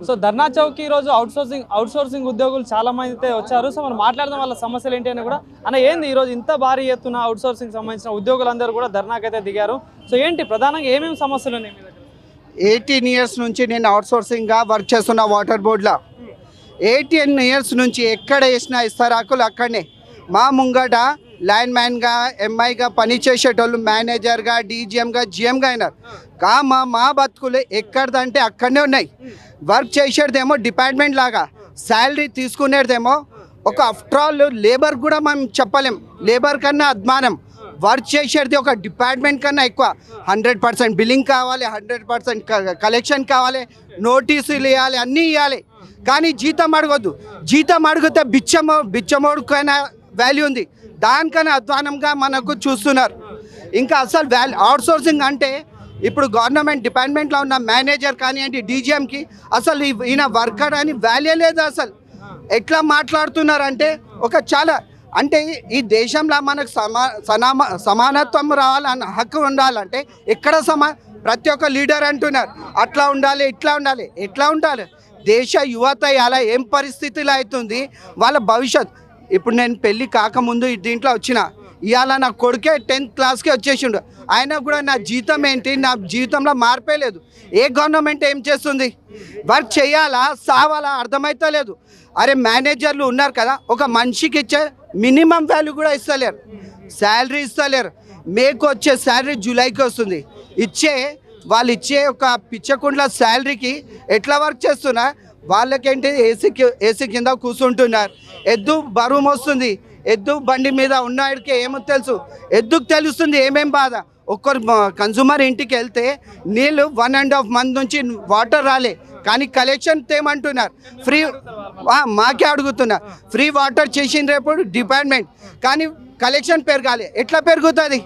So ధర్నా చౌక్ ఈ రోజు outsourcing ఉద్యోగులు చాలా మంది అయితే వచ్చారు. సో మనం మాట్లాడదాం వాళ్ళ సమస్యలు ఏంటి అని కూడా. అన్న ఏంది ఈరోజు ఇంత భారీ ఎత్తున అవుట్సోర్సింగ్ సంబంధించిన ఉద్యోగులందరూ కూడా ధర్నాకైతే దిగారు. సో ఏంటి ప్రధానంగా ఏమేమి సమస్యలు ఉన్నాయి మీ దగ్గర? 18 ఇయర్స్ నుంచి నేను అవుట్సోర్సింగ్గా వర్క్ చేస్తున్నా వాటర్ బోర్డులో. 18 ఇయర్స్ నుంచి ఎక్కడ వేసినా ఇస్తారాకులు అక్కడనే. మా ముంగట లైన్ మ్యాన్గా ఎంఐగా పనిచేసేటోళ్ళు మేనేజర్గా డీజీఎంగా జిఎంగా అయినారు. మా బతుకులు ఎక్కడదంటే అక్కడనే ఉన్నాయి. వర్క్ చేసేదేమో డిపార్ట్మెంట్ లాగా, శాలరీ తీసుకునేదేమో ఒక ఆఫ్టర్ ఆల్ లేబర్ కూడా మనం చెప్పలేం. లేబర్ కన్నా అద్మానం. వర్క్ చేసేది ఒక డిపార్ట్మెంట్ కన్నా ఎక్కువ. 100% బిల్లింగ్ కావాలి, 100% కలెక్షన్ కావాలి, నోటీసులు ఇవ్వాలి, అన్నీ ఇవ్వాలి. కానీ జీతం అడగొద్దు. జీతం అడిగితే బిచ్చమోడుకైనా వాల్యూ ఉంది. దానికన్నా అధ్వానంగా మనకు చూస్తున్నారు. ఇంకా అసలు అవుట్సోర్సింగ్ అంటే ఇప్పుడు గవర్నమెంట్ డిపార్ట్మెంట్లో ఉన్న మేనేజర్ కానివ్వండి డీజీఎంకి అసలు ఈయన వర్కర్ అని వాల్యూ లేదు. అసలు ఎట్లా మాట్లాడుతున్నారంటే ఒక చాలా అంటే ఈ దేశంలో మనకు సమానత్వం రావాలన్న హక్కు ఉండాలంటే ఎక్కడ ప్రతి ఒక్క లీడర్ అంటున్నారు అట్లా ఉండాలి, ఇట్లా ఉండాలి. ఎట్లా ఉండాలి? దేశ యువత అలా ఏం పరిస్థితిలో అవుతుంది వాళ్ళ భవిష్యత్. ఇప్పుడు నేను పెళ్ళి కాకముందు దీంట్లో వచ్చిన, ఇవాళ నా కొడుకే 10th క్లాస్కి వచ్చేసిండు. అయినా కూడా నా జీతం ఏంటి, నా జీవితంలో మార్పే లేదు. ఏ గవర్నమెంట్ ఏం చేస్తుంది? వర్క్ చేయాలా సావాలా అర్థమైతలేదు. అరే మేనేజర్లు ఉన్నారు కదా, ఒక మనిషికి ఇచ్చే మినిమం వాల్యూ కూడా ఇస్తలేరు, శాలరీ ఇస్తలేరు. మేకు వచ్చే శాలరీ జూలైకి వస్తుంది. వాళ్ళు ఇచ్చే ఒక పిచ్చకుండ్ల శాలరీకి ఎట్లా వర్క్ చేస్తున్నా? వాళ్ళకేంటి ఏసీ కింద కూర్చుంటున్నారు. ఎద్దు బరువు మోస్తుంది. ఎద్దు బండి మీద ఉన్నాడికి ఏమో తెలుసు, ఎద్దుకు తెలుస్తుంది ఏమేం బాధ. ఒక్కరు కన్సూమర్ ఇంటికి వెళ్తే నీళ్ళు 1.5 month నుంచి వాటర్ రాలే, కానీ కలెక్షన్ తేమంటున్నారు. ఫ్రీ మాకే అడుగుతున్నారు. ఫ్రీ వాటర్ చేసిన రేపు డిపార్ట్మెంట్, కానీ కలెక్షన్ పెరగాలి. ఎట్లా పెరుగుతుంది?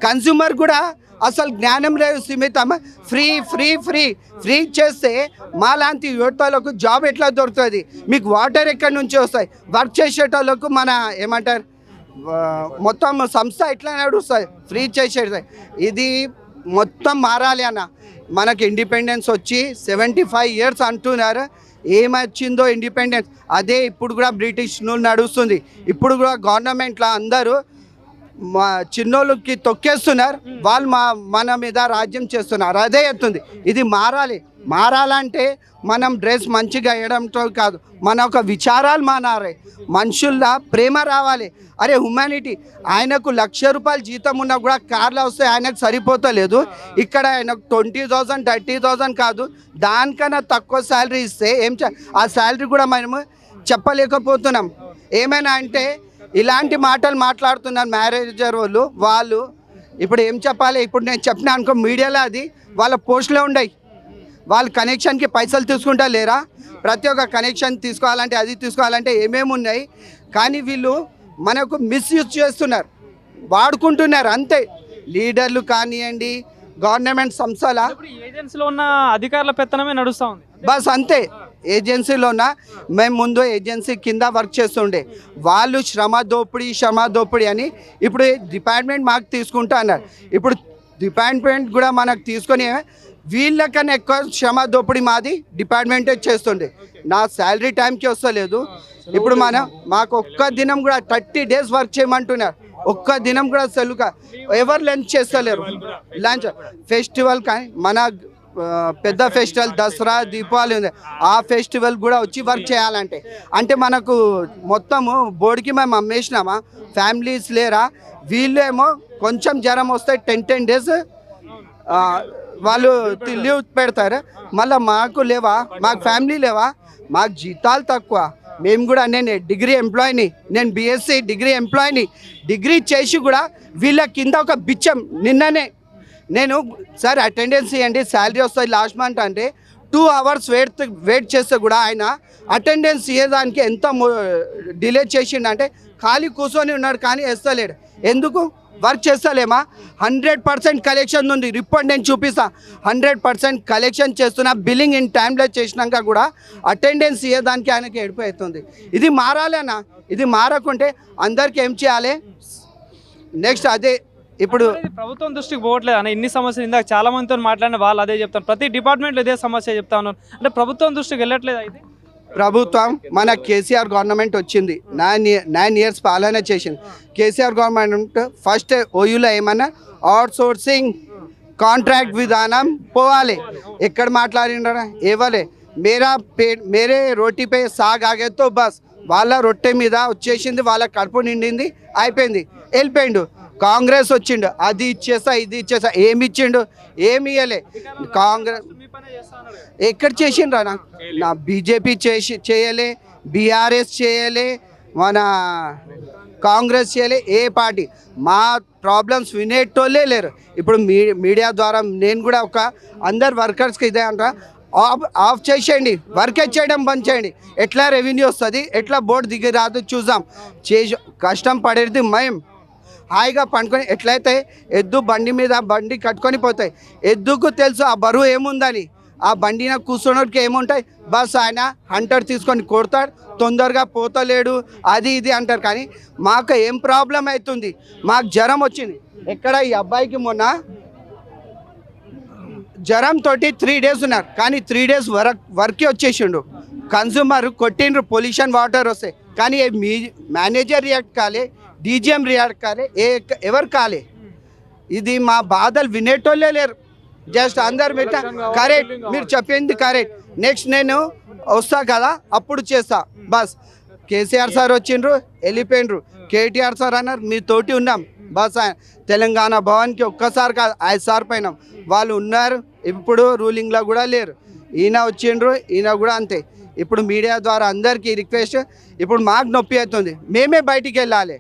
కన్సూమర్ కూడా అసలు జ్ఞానం లేదు. సీమితం ఫ్రీ ఫ్రీ ఫ్రీ ఫ్రీ చేస్తే మాలాంటి యువతలకు జాబ్ ఎట్లా దొరుకుతుంది? మీకు వాటర్ ఎక్కడి నుంచి వస్తాయి? వర్క్ చేసేటోళ్ళకు మన ఏమంటారు మొత్తం సంస్థ ఎట్లా నడుస్తుంది? ఫ్రీ చేసేది. ఇది మొత్తం మారాలి అన్న. మనకి ఇండిపెండెన్స్ వచ్చి 75 years అంటున్నారు. ఏమొచ్చిందో ఇండిపెండెన్స్? అదే ఇప్పుడు కూడా బ్రిటిష్ నడుస్తుంది. ఇప్పుడు కూడా గవర్నమెంట్లో అందరూ మా చిన్నోళ్ళకి తొక్కేస్తున్నారు. వాళ్ళు మన మీద రాజ్యం చేస్తున్నారు. అదే ఎత్తుంది. ఇది మారాలంటే మనం డ్రెస్ మంచిగా వేయడంతో కాదు, మన ఒక విచారాలు మారాలి. మనుషుల్లో ప్రేమ రావాలి. అరే హ్యుమానిటీ. ఆయనకు ₹1,00,000 జీతం ఉన్నా కూడా కార్లో వస్తే ఆయనకు సరిపోతలేదు. ఇక్కడ ఆయనకు 20,000 30,000 కాదు, దానికన్నా తక్కువ శాలరీ ఇస్తే ఆ శాలరీ కూడా మనము చెప్పలేకపోతున్నాం. ఏమైనా అంటే ఇలాంటి మాటలు మాట్లాడుతున్నారు మేనేజర్ వాళ్ళు. ఇప్పుడు ఏం చెప్పాలి? ఇప్పుడు నేను చెప్పిన అనుకో మీడియాలో అది వాళ్ళ పోస్టులో ఉన్నాయి. వాళ్ళు కనెక్షన్కి పైసలు తీసుకుంటా లేరా? ప్రతి ఒక్క కనెక్షన్ తీసుకోవాలంటే అది తీసుకోవాలంటే ఏమేమి ఉన్నాయి, కానీ వీళ్ళు మనకు మిస్యూజ్ చేస్తున్నారు, వాడుకుంటున్నారు అంతే. లీడర్లు కానివ్వండి, గవర్నమెంట్ సంస్థల ఏజెన్సీలో ఉన్న అధికారుల పెత్తనమే నడుస్తూ ఉంది. బస్ అంతే. ఏజెన్సీలోన మేము ముందు ఏజెన్సీ కింద వర్క్ చేస్తుండే వాళ్ళు శ్రమ దోపిడీ అని ఇప్పుడు డిపార్ట్మెంట్ మాకు తీసుకుంటా అన్నారు. ఇప్పుడు డిపార్ట్మెంట్ కూడా మనకు తీసుకొని వీళ్ళకన్నా ఎక్కువ శ్రమ దోపిడీ మాది డిపార్ట్మెంటే చేస్తుండే. నా శాలరీ టైంకి వస్తలేదు. ఇప్పుడు మాకు ఒక్క దినం కూడా 30 days వర్క్ చేయమంటున్నారు. ఒక్క దినం కూడా సెలవుగా ఎవరు లంచ్ చేస్తలేరు. లంచ్ ఫెస్టివల్ కానీ మన పెద్ద ఫెస్టివల్ దసరా దీపావళి ఉంది, ఆ ఫెస్టివల్ కూడా వచ్చి వర్క్ చేయాలంటే అంటే మనకు మొత్తము బోర్డుకి మేము అమ్మేసినామా? ఫ్యామిలీస్ లేరా? వీళ్ళేమో కొంచెం జ్వరం వస్తే 10 days వాళ్ళు లీవ్ పెడతారు. మళ్ళీ మాకు లేవా? మాకు ఫ్యామిలీ లేవా? మాకు జీతాలు తక్కువ. మేము కూడా నేను డిగ్రీ ఎంప్లాయీని, నేను బీఎస్సీ డిగ్రీ ఎంప్లాయీని. డిగ్రీ చేసి కూడా వీళ్ళ కింద ఒక బిచ్చం. నిన్ననే నేను సార్ అటెండెన్స్ ఇవ్వండి శాలరీ వస్తుంది లాస్ట్ మంత్ అంటే 2 hours వెయిట్ చేస్తే కూడా ఆయన అటెండెన్స్ ఇవ్వడానికి ఎంత డిలే చేసిండంటే ఖాళీ కూర్చొని ఉన్నాడు కానీ వేస్తలేడు. ఎందుకు? వర్క్ చేస్తలేమా? 100% కలెక్షన్ ఉంది. రిపోర్ట్ నేను చూపిస్తా. 100% కలెక్షన్ చేస్తున్నా. బిల్లింగ్ ఇన్ టైంలో చేసినాక కూడా అటెండెన్స్ ఇవ్వడానికి ఆయనకి ఏడిపోతుంది. ఇది మారాలి అన్న. ఇది మారకుంటే అందరికీ ఏం చేయాలి? నెక్స్ట్ అదే ఇప్పుడు ఇది ప్రభుత్వం దృష్టికి పోవట్లేదు అన్న ఇన్ని సమస్యలు ఇందాక చాలా మందితో మాట్లాడిన వాళ్ళు అదే చెప్తారు ప్రతి డిపార్ట్మెంట్లో ఇదే సమస్య చెప్తా ఉన్నారు అంటే ప్రభుత్వం దృష్టికి వెళ్ళట్లేదు అయితే ప్రభుత్వం మన కేసీఆర్ గవర్నమెంట్ వచ్చింది 9 years పాలన చేసింది. కేసీఆర్ గవర్నమెంట్ ఫస్ట్ ఓయూలో ఏమన్నా అవుట్ సోర్సింగ్ కాంట్రాక్ట్ విధానం పోవాలి. ఎక్కడ మాట్లాడినారా ఇవ్వలే మేరే రోటీపై సాగ్ ఆగేతో బస్ వాళ్ళ రొట్టె మీద వచ్చేసింది, వాళ్ళ కడుపు నిండింది, అయిపోయింది, వెళ్ళిపోయిండు. కాంగ్రెస్ వచ్చిండు, అది ఇచ్చేస్తా ఇది ఇచ్చేస్తా, ఏమి ఇచ్చిండు, ఏమి ఇవ్వలే. కాంగ్రెస్ ఎక్కడ చేసిండ్రా నా బీజేపీ చేయలే, బీఆర్ఎస్ చేయలే, మన కాంగ్రెస్ చేయలే, ఏ పార్టీ మా ప్రాబ్లమ్స్ వినేటోళ్ళే లేరు. ఇప్పుడు మీడియా ద్వారా నేను కూడా ఒక అందరు వర్కర్స్కి ఇదే అంటారా, ఆఫ్ చేసేయండి, వర్క్ చేయడం బంద్ చేయండి. ఎట్లా రెవెన్యూ వస్తుంది, ఎట్లా బోర్డు దిగి రాదు చూద్దాం. కష్టం పడేది మేము హాయిగా పండుకొని ఎట్లయితే ఎద్దు బండి మీద బండి కట్టుకొని పోతాయి. ఎద్దుకు తెలుసు ఆ బరువు ఏముందని. ఆ బండిన కూర్చున్నోడికి ఏముంటాయి, బస్ ఆయన హంటర్ తీసుకొని కొడతాడు, తొందరగా పోతలేడు, అది ఇది అంటారు. కానీ మాకు ఏం ప్రాబ్లం అవుతుంది, మాకు జ్వరం వచ్చింది. ఎక్కడ ఈ అబ్బాయికి మొన్న జ్వరంతో 3 days ఉన్నారు, కానీ 3 days వర్క్కి వచ్చేసిండు. కన్జ్యూమర్ కొట్టిండ్రు, పొల్యూషన్ వాటర్ వస్తాయి, కానీ మీ మేనేజర్ రియాక్ట్ కాలే, డీజీఎం రియాక్ట్ కాలే, ఎవరు కాలే. ఇది మా బాధలు వినేటోళ్ళే లేరు. జస్ట్ అందరు పెట్ట కరెక్ట్, మీరు చెప్పింది కరెక్ట్, నెక్స్ట్ నేను వస్తా కదా అప్పుడు చేస్తా. బస్ కేసీఆర్ సార్ వచ్చిండ్రు, వెళ్ళిపోయిండ్రు. కేటీఆర్ సార్ అన్నారు మీతోటి ఉన్నాం, బస్ తెలంగాణ భవన్కి ఒక్కసారి కాదు 5 సార్లు పోయినాం. వాళ్ళు ఉన్నారు, ఇప్పుడు రూలింగ్లో కూడా లేరు. ఈయన వచ్చిండ్రు, ఈయన కూడా అంతే. ఇప్పుడు మీడియా ద్వారా అందరికీ రిక్వెస్ట్, ఇప్పుడు మాకు నొప్పి అవుతుంది, మేమే బయటికి వెళ్ళాలి,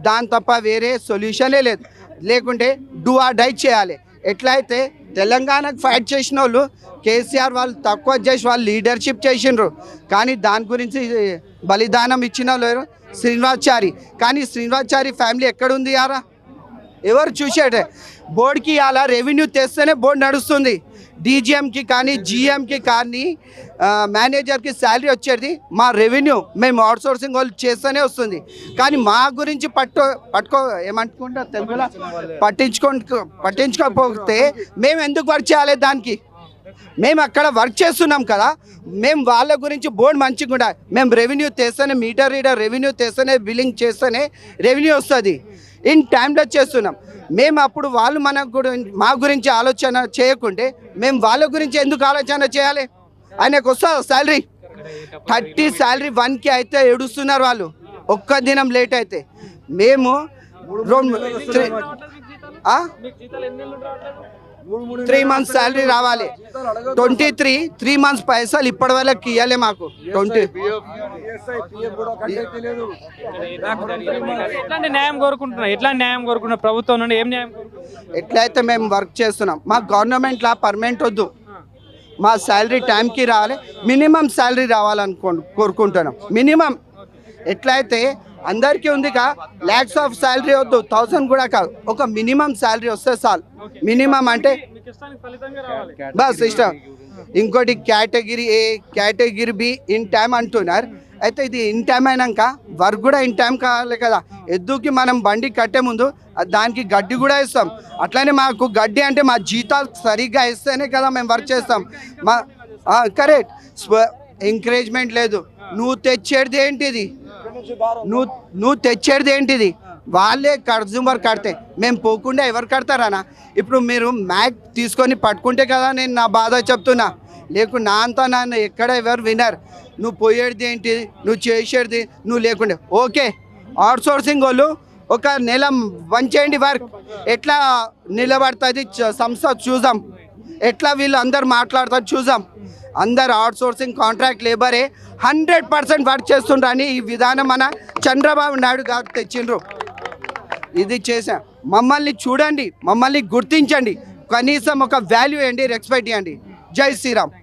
దాని తప్ప వేరే సొల్యూషనే లేదు. లేకుంటే డూ ఆర్ డై చేయాలి. ఎట్లయితే తెలంగాణకు ఫైట్ చేసిన వాళ్ళు కేసీఆర్ వాళ్ళు తక్కువ చేసి వాళ్ళు లీడర్షిప్ చేసిండ్రు, కానీ దాని గురించి బలిదానం ఇచ్చిన లేరు శ్రీనివాచారి. కానీ శ్రీనివాచారి ఫ్యామిలీ ఎక్కడుంది యారా, ఎవరు చూసేటే. బోర్డుకి అలా రెవెన్యూ తెస్తేనే బోర్డు నడుస్తుంది. డీజీఎంకి కానీ జీఎంకి కానీ మేనేజర్కి శాలరీ వచ్చేది మా రెవెన్యూ, మేము అవుట్సోర్సింగ్ వాళ్ళు చేస్తేనే వస్తుంది. కానీ మా గురించి ఏమంటుకుంటా తెలుగులో పట్టించుకోకపోతే మేము ఎందుకు వర్క్ చేయాలి దానికి. మేము అక్కడ వర్క్ చేస్తున్నాం కదా, మేము వాళ్ళ గురించి బోర్డు మంచిగా ఉండాలి. మేము రెవెన్యూ తెస్తేనే, మీటర్ రీడర్ రెవెన్యూ తెస్తేనే, బిల్లింగ్ చేస్తేనే రెవెన్యూ వస్తుంది. ఇన్ టైంలో చేస్తున్నాం మేము. అప్పుడు వాళ్ళు మా గురించి ఆలోచన చేయకుంటే మేము వాళ్ళ గురించి ఎందుకు ఆలోచన చేయాలి. ఆయనకు వస్తుంది శాలరీ 30 శాలరీ 1K అయితే ఏడుస్తున్నారు వాళ్ళు, ఒక్క దినం లేట్ అయితే. మేము 3 months శాలరీ రావాలి, 3 months పైసలు ఇప్పటి వరకు ఇవ్వలే మాకు. ఎట్లాంటి న్యాయం కోరుకుంటున్నా ప్రభుత్వం నుండి, ఏం న్యాయం ఎట్లయితే మేము వర్క్ చేస్తున్నాం, మా గవర్నమెంట్లో పర్మనెంట్ వద్దు, మా శాలరీ టైంకి రావాలి, మినిమం శాలరీ కోరుకుంటున్నాం. మినిమం ఎట్లయితే అందరికీ ఉందిగా, lakhs ఆఫ్ శాలరీ వద్దు, 1000 కూడా కాదు, ఒక మినిమం శాలరీ వస్తే చాలు. మినిమం అంటే బస్ ఇష్టం. ఇంకోటి category A, category be in time అంటున్నారు. అయితే ఇది ఇన్ టైం అయినాక వర్క్ కూడా ఇన్ టైం కావాలి కదా. ఎద్దుకి మనం బండి కట్టే ముందు దానికి గడ్డి కూడా ఇస్తాం. అట్లానే మాకు గడ్డి అంటే మా జీతాలు సరిగ్గా ఇస్తేనే కదా మేము వర్క్ చేస్తాం. మా కరెక్ట్, ఎంకరేజ్మెంట్ లేదు. నువ్వు తెచ్చేది ఏంటిది, వాళ్ళే కన్జ్యూమర్ కడితే మేము పోకుండా ఎవరు కడతారనా. ఇప్పుడు మీరు మ్యాక్ తీసుకొని పట్టుకుంటే కదా నేను నా బాధ చెప్తున్నా, లేకుండా నా అంతా నన్ను ఎక్కడ ఎవరు వినరు. నువ్వు పోయేది ఏంటి, నువ్వు చేసేది నువ్వు లేకుండే. ఓకే, అవుట్సోర్సింగ్ వాళ్ళు ఒక నెల వంచేయండి, వర్క్ ఎట్లా నిలబడుతుంది సంస్థ చూద్దాం, ఎట్లా వీళ్ళు అందరు మాట్లాడతారు చూద్దాం. అందరు అవుట్సోర్సింగ్ కాంట్రాక్ట్ లేబరే 100% వర్క్ చేస్తుండ్రని ఈ విధానం మన చంద్రబాబు నాయుడు గారు తెచ్చిండ్రు. ఇది చేసాం. మమ్మల్ని చూడండి, మమ్మల్ని గుర్తించండి, కనీసం ఒక వాల్యూ ఇవ్వండి, రెస్పెక్ట్ ఇవ్వండి. జై శ్రీరామ్.